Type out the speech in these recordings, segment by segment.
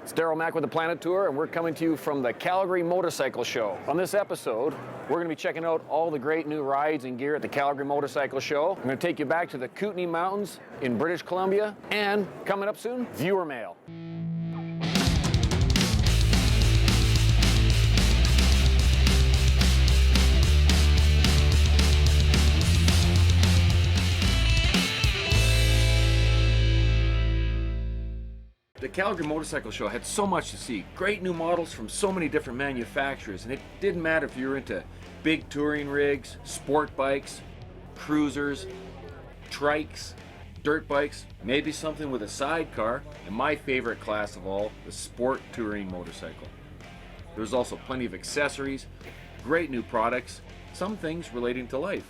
It's Daryl Makk with the Planet Tour, and we're coming to you from the Calgary Motorcycle Show. On this episode, we're going to be checking out all the great new rides and gear at the Calgary Motorcycle Show. I'm going to take you back to the Kootenay Mountains in British Columbia, and coming up soon, viewer mail. The Calgary Motorcycle Show had so much to see. Great new models from so many different manufacturers, and it didn't matter if you were into big touring rigs, sport bikes, cruisers, trikes, dirt bikes, maybe something with a sidecar, and my favorite class of all, the sport touring motorcycle. There was also plenty of accessories, great new products, some things relating to life.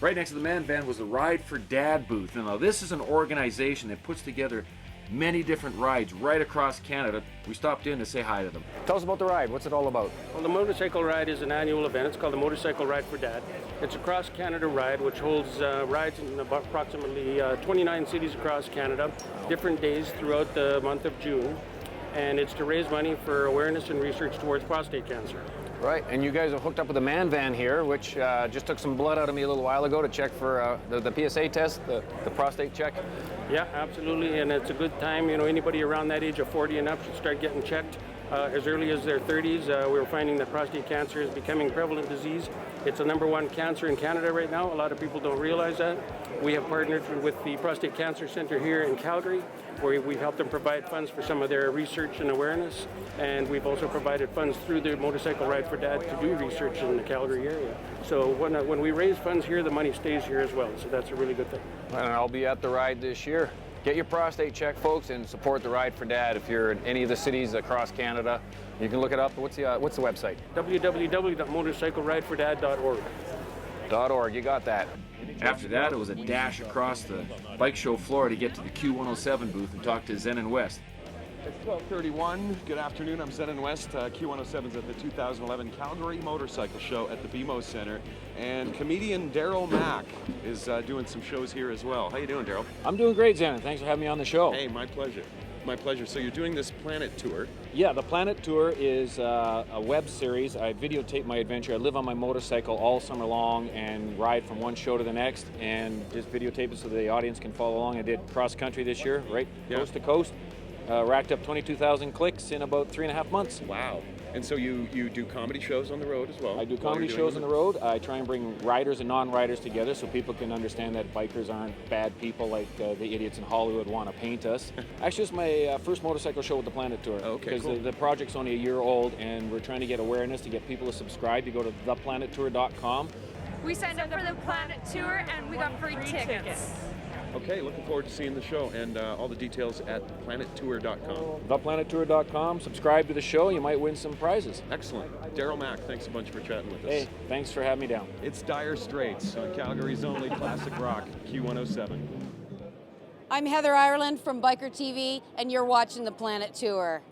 Right next to the man van was the Ride for Dad booth. Now this is an organization that puts together many different rides right across Canada. We stopped in to say hi to them. Tell us about the ride. What's it all about? Well, the motorcycle ride is an annual event. It's called the Motorcycle Ride for Dad. It's a cross-Canada ride which holds rides in about approximately 29 cities across Canada, different days throughout the month of June. And it's to raise money for awareness and research towards prostate cancer. Right, and you guys are hooked up with a man van here, which just took some blood out of me a little while ago to check for the PSA test, the prostate check. Yeah, absolutely, and it's a good time. You know, anybody around that age of 40 and up should start getting checked as early as their 30s. We're finding that prostate cancer is becoming a prevalent disease. It's the #1 cancer in Canada right now. A lot of people don't realize that. We have partnered with the Prostate Cancer Center here in Calgary, where we help them provide funds for some of their research and awareness. And we've also provided funds through the Motorcycle Ride for Dad to do research in the Calgary area. So when we raise funds here, the money stays here as well. So that's a really good thing. And I'll be at the ride this year. Get your prostate checked, folks, and support the Ride for Dad if you're in any of the cities across Canada. You can look it up. What's the website? www.motorcycleridefordad.org. .org. You got that. After that, it was a dash across the bike show floor to get to the Q107 booth and talk to Zenon West. It's 12:31. Good afternoon. I'm Zenon West. Q107's at the 2011 Calgary Motorcycle Show at the BMO Center, and comedian Daryl Makk is doing some shows here as well. How you doing, Daryl? I'm doing great, Zenon. Thanks for having me on the show. Hey, my pleasure. My pleasure. So you're doing this Planet Tour. Yeah, the Planet Tour is a web series. I videotape my adventure. I live on my motorcycle all summer long and ride from one show to the next and just videotape it so the audience can follow along. I did cross country this year, right? Yeah. Coast to coast. Racked up 22,000 clicks in about 3.5 months. Wow. And so you do comedy shows on the road as well? I do comedy shows on the road. I try and bring riders and non-riders together so people can understand that bikers aren't bad people like the idiots in Hollywood want to paint us. Actually, it's my first motorcycle show with the Planet Tour. Okay, because cool. the project's only a year old, and we're trying to get awareness to get people to subscribe. You go to theplanettour.com. We signed up for the Planet Tour and we got free tickets. Okay, looking forward to seeing the show, and all the details at planettour.com. Theplanettour.com. Subscribe to the show. You might win some prizes. Excellent. Daryl Makk, thanks a bunch for chatting with us. Hey, thanks for having me down. It's Dire Straits on Calgary's only classic rock, Q107. I'm Heather Ireland from Biker TV, and you're watching the Planet Tour.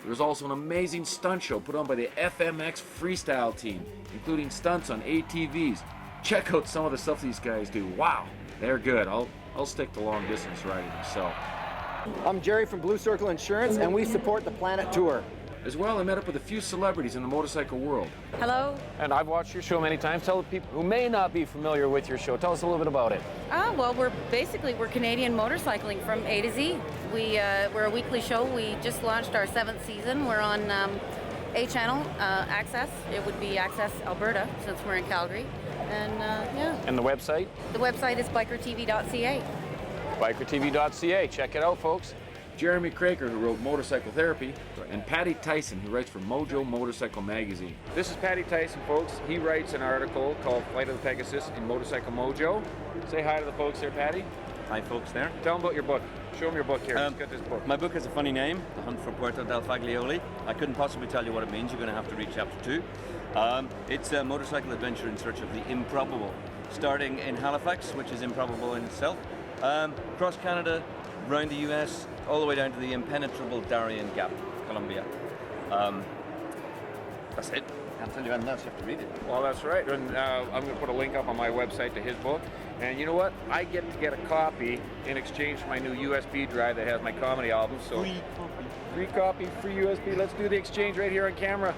There's also an amazing stunt show put on by the FMX Freestyle team, including stunts on ATVs. Check out some of the stuff these guys do. Wow, they're good. I'll stick to long distance riding myself. I'm Jerry from Blue Circle Insurance, and we support the Planet Tour. As well, I met up with a few celebrities in the motorcycle world. Hello. And I've watched your show many times. Tell the people who may not be familiar with your show, tell us a little bit about it. Well, we're Canadian motorcycling from A to Z. We're a weekly show. We just launched our 7th season. We're on A channel, Access. It would be Access Alberta, since we're in Calgary. And yeah. And the website? The website is bikertv.ca. Bikertv.ca. Check it out, folks. Jeremy Craker, who wrote Motorcycle Therapy, and Patty Tyson, who writes for Mojo Motorcycle Magazine. This is Patty Tyson, folks. He writes an article called Flight of the Pegasus in Motorcycle Mojo. Say hi to the folks there, Patty. Hi folks there. Tell them about your book. Show them your book here. Let's get this book. My book has a funny name, The Hunt for Puerto del Faglioli. I couldn't possibly tell you what it means. You're going to have to read chapter 2. It's a motorcycle adventure in search of the improbable, starting in Halifax, which is improbable in itself, across Canada, around the US, all the way down to the impenetrable Darien Gap, Colombia. That's it. Can't tell you anything else, you have to read it. Well, that's right. And I'm going to put a link up on my website to his book. And you know what? I get to get a copy in exchange for my new USB drive that has my comedy albums. So free copy, free USB. Let's do the exchange right here on camera.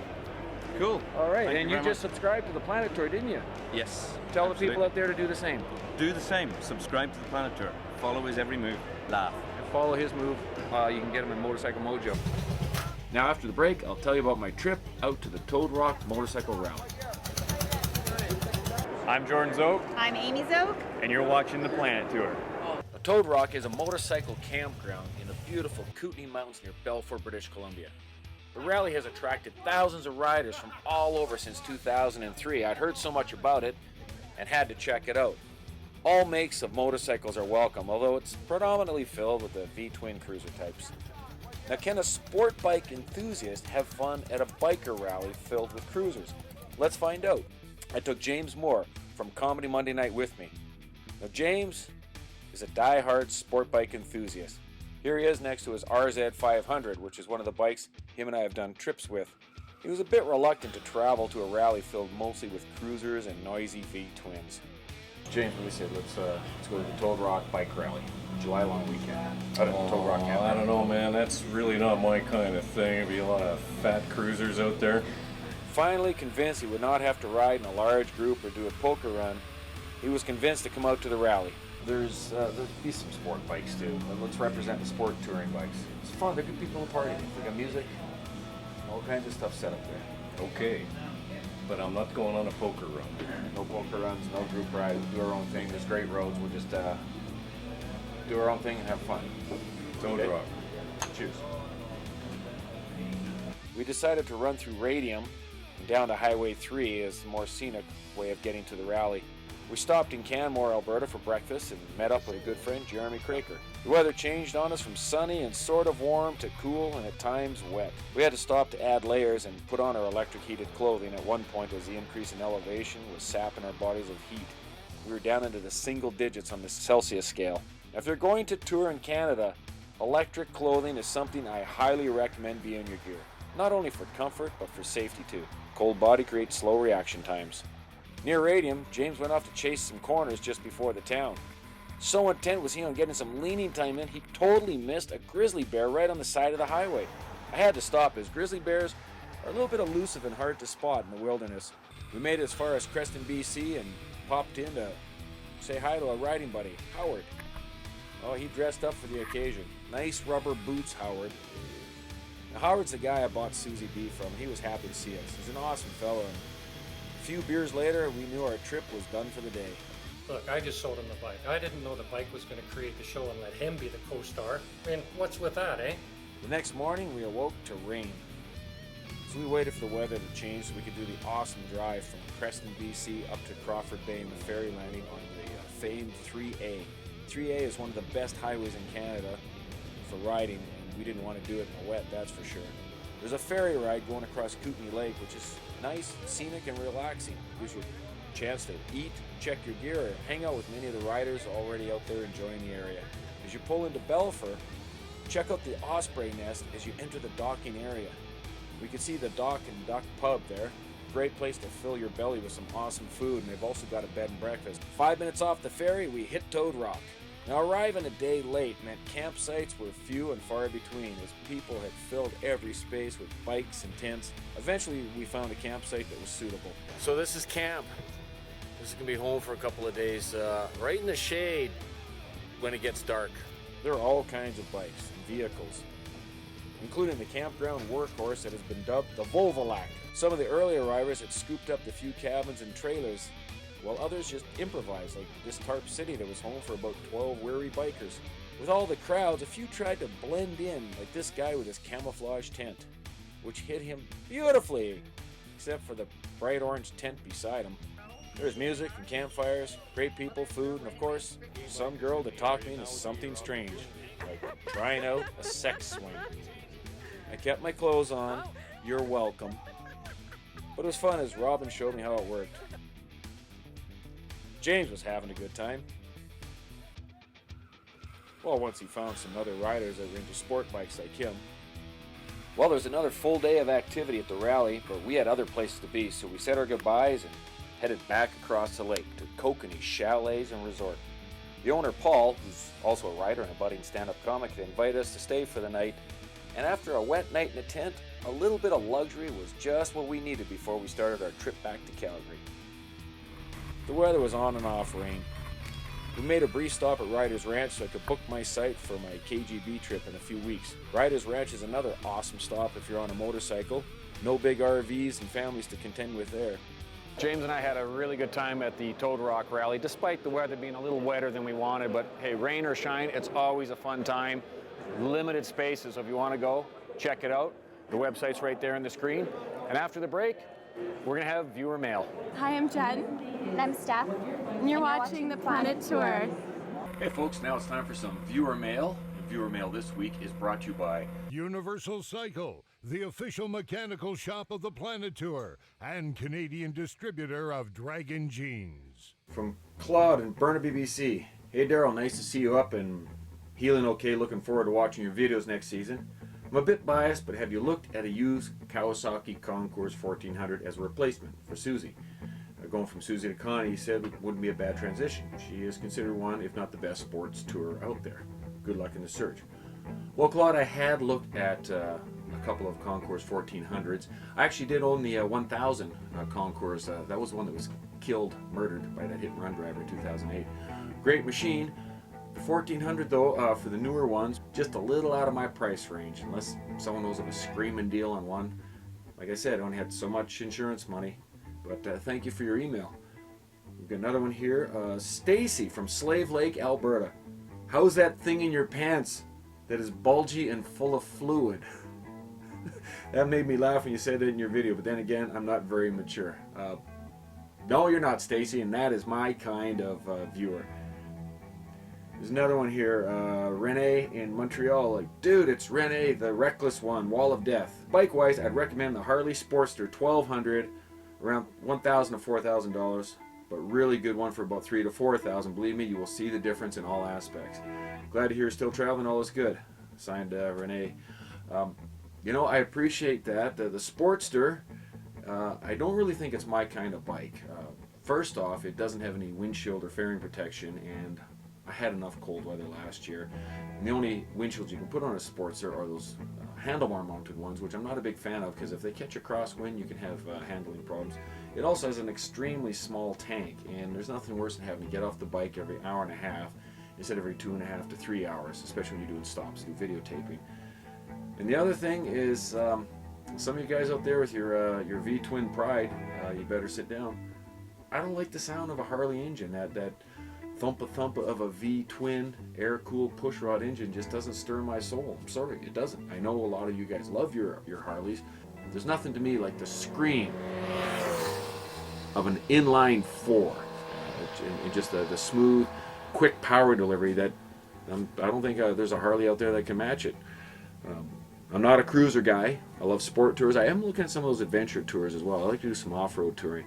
Cool. All right. Thank and you you very just subscribed to the Planet Tour, didn't you? Yes. Tell the absolutely. people out there to do the same. Do the same. Subscribe to the Planet Tour. Follow his every move. Laugh. And follow his move. You can get him in Motorcycle Mojo. Now, after the break, I'll tell you about my trip out to the Toad Rock Motorcycle Rally. I'm Jordan Zoke, I'm Amy Zoke. and you're watching the Planet Tour. The Toad Rock is a motorcycle campground in the beautiful Kootenay Mountains near Balfour, British Columbia. The rally has attracted thousands of riders from all over since 2003. I'd heard so much about it and had to check it out. All makes of motorcycles are welcome, although it's predominantly filled with the V-twin cruiser types. Now, can a sport bike enthusiast have fun at a biker rally filled with cruisers? Let's find out. I took James Moore from Comedy Monday Night with me. Now, James is a die-hard sport bike enthusiast. Here he is next to his RZ 500, which is one of the bikes him and I have done trips with. He was a bit reluctant to travel to a rally filled mostly with cruisers and noisy V-twins. James, what do you say? Let's go to the Toad Rock Bike Rally, July long weekend. Toad Rock I Campground. don't know, man. That's really not my kind of thing. There'd be a lot of fat cruisers out there. Finally convinced he would not have to ride in a large group or do a poker run, he was convinced to come out to the rally. There'll be some sport bikes too. Let's represent the sport touring bikes. It's fun. They're good people to party with. They got music, all kinds of stuff set up there. Okay, but I'm not going on a poker run. No poker runs, no group rides. We'll do our own thing. There's great roads. We'll just do our own thing and have fun. Toad Okay. Rock. Cheers. We decided to run through Radium and down to Highway 3 as the more scenic way of getting to the rally. We stopped in Canmore, Alberta for breakfast and met up with a good friend, Jeremy Craker. The weather changed on us from sunny and sort of warm to cool and at times wet. We had to stop to add layers and put on our electric heated clothing at one point as the increase in elevation was sapping our bodies of heat. We were down into the single digits on the Celsius scale. Now, if you're going to tour in Canada, electric clothing is something I highly recommend be in your gear. Not only for comfort, but for safety too. Cold body creates slow reaction times. Near Radium, James went off to chase some corners just before the town. So intent was he on getting some leaning time in, he totally missed a grizzly bear right on the side of the highway. I had to stop as grizzly bears are a little bit elusive and hard to spot in the wilderness. We made it as far as Creston, BC and popped in to say hi to a riding buddy, Howard. Oh, he dressed up for the occasion. Nice rubber boots, Howard. Now, Howard's the guy I bought Susie B from. He was happy to see us. He's an awesome fellow. And a few beers later, we knew our trip was done for the day. Look, I just sold him the bike. I didn't know the bike was going to create the show and let him be the co-star. I mean, what's with that, eh? The next morning, we awoke to rain. So we waited for the weather to change so we could do the awesome drive from Creston, BC up to Crawford Bay and the ferry landing on the famed 3A. 3A is one of the best highways in Canada for riding, and we didn't want to do it in the wet, that's for sure. There's a ferry ride going across Kootenay Lake, which is nice, scenic, and relaxing. Gives you a chance to eat, check your gear, or hang out with many of the riders already out there enjoying the area. As you pull into Balfour, check out the Osprey Nest as you enter the docking area. We can see the Dock and Duck Pub there. Great place to fill your belly with some awesome food, and they've also got a bed and breakfast. 5 minutes off the ferry, we hit Toad Rock. Now, arriving a day late meant campsites were few and far between as people had filled every space with bikes and tents. Eventually, we found a campsite that was suitable. So this is camp. This is going to be home for a couple of days, right in the shade when it gets dark. There are all kinds of bikes and vehicles, including the campground workhorse that has been dubbed the Volvolac. Some of the early arrivers had scooped up the few cabins and trailers, while others just improvised, like this tarp city that was home for about 12 weary bikers. With all the crowds, a few tried to blend in, like this guy with his camouflage tent, which hit him beautifully, except for the bright orange tent beside him. There's music and campfires, great people, food, and of course, some girl to talk me into something strange, like trying out a sex swing. I kept my clothes on, you're welcome, but it was fun as Robin showed me how it worked. James was having a good time. Well, once he found some other riders that were into sport bikes like him. Well, there's another full day of activity at the rally, but we had other places to be, so we said our goodbyes and headed back across the lake to Kokanee Chalets and Resort. The owner, Paul, who's also a writer and a budding stand-up comic, had invited us to stay for the night, and after a wet night in a tent, a little bit of luxury was just what we needed before we started our trip back to Calgary. The weather was on and off rain. We made a brief stop at Riders Ranch so I could book my site for my KGB trip in a few weeks. Riders Ranch is another awesome stop if you're on a motorcycle. No big RVs and families to contend with there. James and I had a really good time at the Toad Rock Rally, despite the weather being a little wetter than we wanted, but hey, rain or shine, it's always a fun time. Limited spaces, so if you want to go, check it out. The website's right there on the screen. And after the break, we're going to have viewer mail. Hi, I'm Jen. And I'm Steph. And you're watching the Planet Tour. Hey folks, now it's time for some viewer mail. And viewer mail this week is brought to you by Universal Cycle, the official mechanical shop of the Planet Tour and Canadian distributor of Dragon Jeans. From Claude in Burnaby, BC. Hey Daryl, nice to see you up and healing okay. Looking forward to watching your videos next season. I'm a bit biased, but have you looked at a used Kawasaki Concours 1400 as a replacement for Susie? Going from Susie to Connie, he said it wouldn't be a bad transition. She is considered one, if not the best sports tourer out there. Good luck in the search. Well, Claude, I had looked at a couple of Concours 1400s. I actually did own the 1000 Concours. That was the one that was killed, murdered by that hit-and-run driver in 2008. Great machine. The 1400 though, for the newer ones, just a little out of my price range, unless someone knows of a screaming deal on one. Like I said, I only had so much insurance money, but thank you for your email. We've got another one here. Stacy from Slave Lake, Alberta. How's that thing in your pants that is bulgy and full of fluid? That made me laugh when you said it in your video, but then again, I'm not very mature. No, you're not, Stacy, and that is my kind of viewer. There's another one here, Renee in Montreal, like, dude, it's Renee, the reckless one, Wall of Death. Bike-wise, I'd recommend the Harley Sportster 1200, around $1,000 to $4,000, but really good one for about $3,000 to $4,000. Believe me, you will see the difference in all aspects. Glad to hear you're still traveling, all is good. Signed, Renee. You know, I appreciate that. The Sportster, I don't really think it's my kind of bike. First off, it doesn't have any windshield or fairing protection, and I had enough cold weather last year, and the only windshields you can put on a Sportster are those handlebar mounted ones, which I'm not a big fan of because if they catch a crosswind you can have handling problems. It also has an extremely small tank, and there's nothing worse than having to get off the bike every hour and a half instead of every 2.5 to 3 hours, especially when you're doing stops, do videotaping. And the other thing is, some of you guys out there with your V-twin Pride, you better sit down. I don't like the sound of a Harley engine. That thump of a V-twin air-cooled pushrod engine just doesn't stir my soul. I'm sorry, it doesn't. I know a lot of you guys love your Harleys. There's nothing to me like the scream of an inline four, and just the smooth, quick power delivery that I don't think there's a Harley out there that can match it. I'm not a cruiser guy. I love sport tours. I am looking at some of those adventure tours as well. I like to do some off-road touring.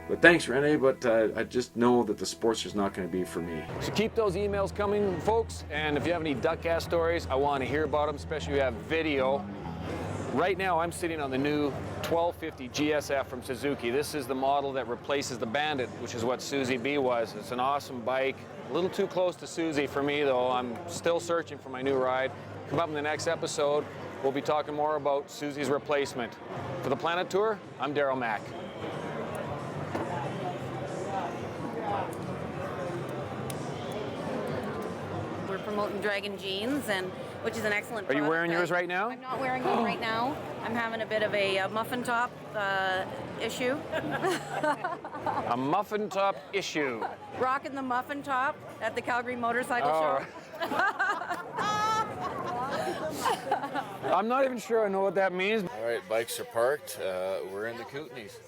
But thanks, Renee, but I just know that the Sportster's not going to be for me. So keep those emails coming, folks, and if you have any duck-ass stories, I want to hear about them, especially if you have video. Right now, I'm sitting on the new 1250 GSF from Suzuki. This is the model that replaces the Bandit, which is what Susie B was. It's an awesome bike. A little too close to Susie for me, though. I'm still searching for my new ride. Come up in the next episode, we'll be talking more about Susie's replacement. For the Planet Tour, I'm Daryl Makk. We're promoting Dragon Jeans, and which is an excellent product. Are you wearing yours right now? I'm not wearing one right now. I'm having a bit of a muffin top issue. A muffin top issue. Rocking the muffin top at the Calgary Motorcycle Show. I'm not even sure I know what that means. All right, bikes are parked. We're in the Kootenays.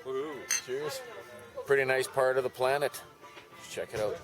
Woohoo! Cheers. Pretty nice part of the planet. Check it out.